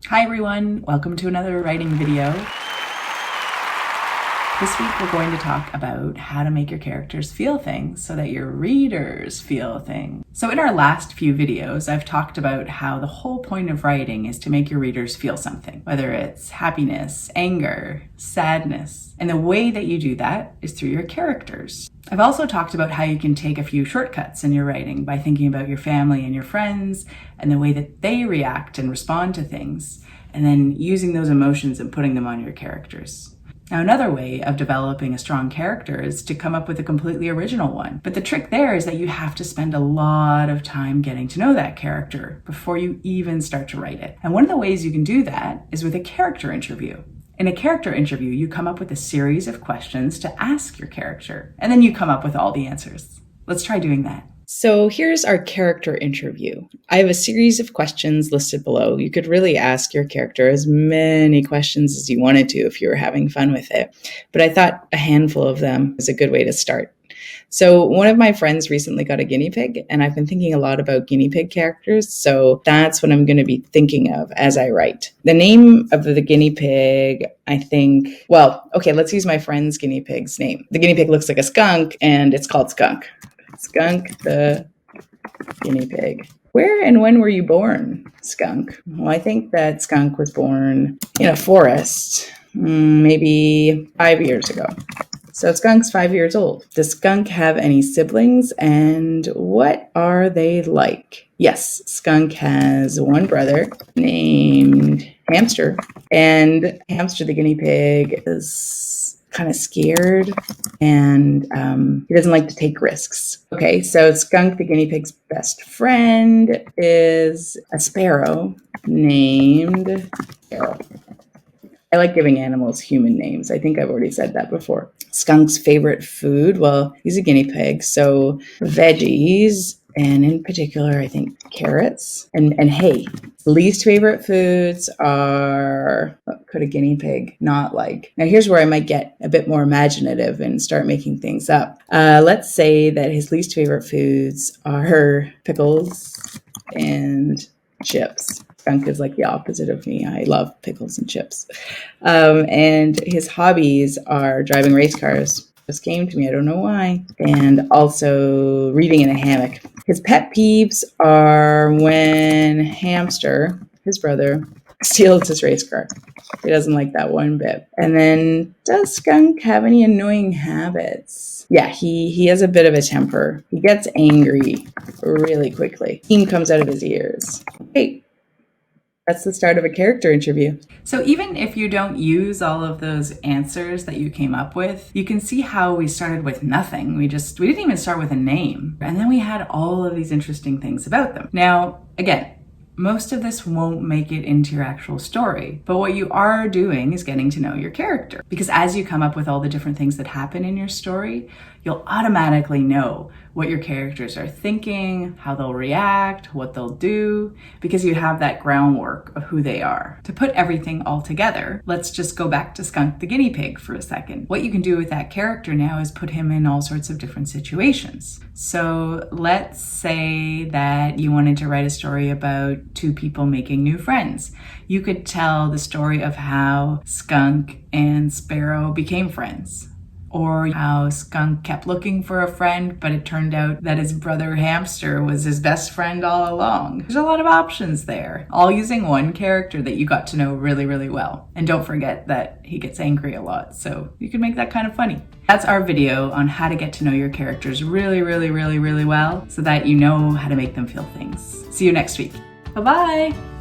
Hi everyone, welcome to another writing video. This week we're going to talk about how to make your characters feel things so that your readers feel things. So in our last few videos, I've talked about how the whole point of writing is to make your readers feel something, whether it's happiness, anger, sadness. And the way that you do that is through your characters. I've also talked about how you can take a few shortcuts in your writing by thinking about your family and your friends and the way that they react and respond to things, and then using those emotions and putting them on your characters. Now, another way of developing a strong character is to come up with a completely original one. But the trick there is that you have to spend a lot of time getting to know that character before you even start to write it. And one of the ways you can do that is with a character interview. In a character interview, you come up with a series of questions to ask your character, and then you come up with all the answers. Let's try doing that. So here's our character interview. I have a series of questions listed below. You could really ask your character as many questions as you wanted to if you were having fun with it. But I thought a handful of them is a good way to start. So one of my friends recently got a guinea pig, and I've been thinking a lot about guinea pig characters. So that's what I'm going to be thinking of as I write. The name of the guinea pig, let's use my friend's guinea pig's name. The guinea pig looks like a skunk, and it's called Skunk. Skunk the guinea pig. Where and when were you born, Skunk? Well, I think that Skunk was born in a forest, maybe 5 years ago. So Skunk's 5 years old. Does Skunk have any siblings, and what are they like? Yes, Skunk has one brother named Hamster, and Hamster the guinea pig is kind of scared, and he doesn't like to take risks. Okay, so Skunk the guinea pig's best friend is a sparrow named Sparrow. I like giving animals human names. I think I've already said that before. Skunk's favorite food, well, he's a guinea pig, so veggies, and in particular, I think carrots and hay. Least favorite foods are, what could a guinea pig not like? Now here's where I might get a bit more imaginative and start making things up. Let's say that his least favorite foods are pickles and chips. Skunk is like the opposite of me. I love pickles and chips. And his hobbies are driving race cars. Just came to me, I don't know why. And also reading in a hammock. His pet peeves are when Hamster, his brother, steals his race car. He doesn't like that one bit. And then, does Skunk have any annoying habits? Yeah, he has a bit of a temper. He gets angry really quickly. Steam comes out of his ears. Hey, that's the start of a character interview. So even if you don't use all of those answers that you came up with, you can see how we started with nothing. We didn't even start with a name. And then we had all of these interesting things about them. Now, again, most of this won't make it into your actual story, but what you are doing is getting to know your character. Because as you come up with all the different things that happen in your story, you'll automatically know what your characters are thinking, how they'll react, what they'll do, because you have that groundwork of who they are. To put everything all together, let's just go back to Skunk the guinea pig for a second. What you can do with that character now is put him in all sorts of different situations. So let's say that you wanted to write a story about two people making new friends. You could tell the story of how Skunk and Sparrow became friends, or how Skunk kept looking for a friend, but it turned out that his brother Hamster was his best friend all along. There's a lot of options there, all using one character that you got to know really, really well. And don't forget that he gets angry a lot, so you can make that kind of funny. That's our video on how to get to know your characters really, really, really, really well, so that you know how to make them feel things. See you next week. Bye-bye.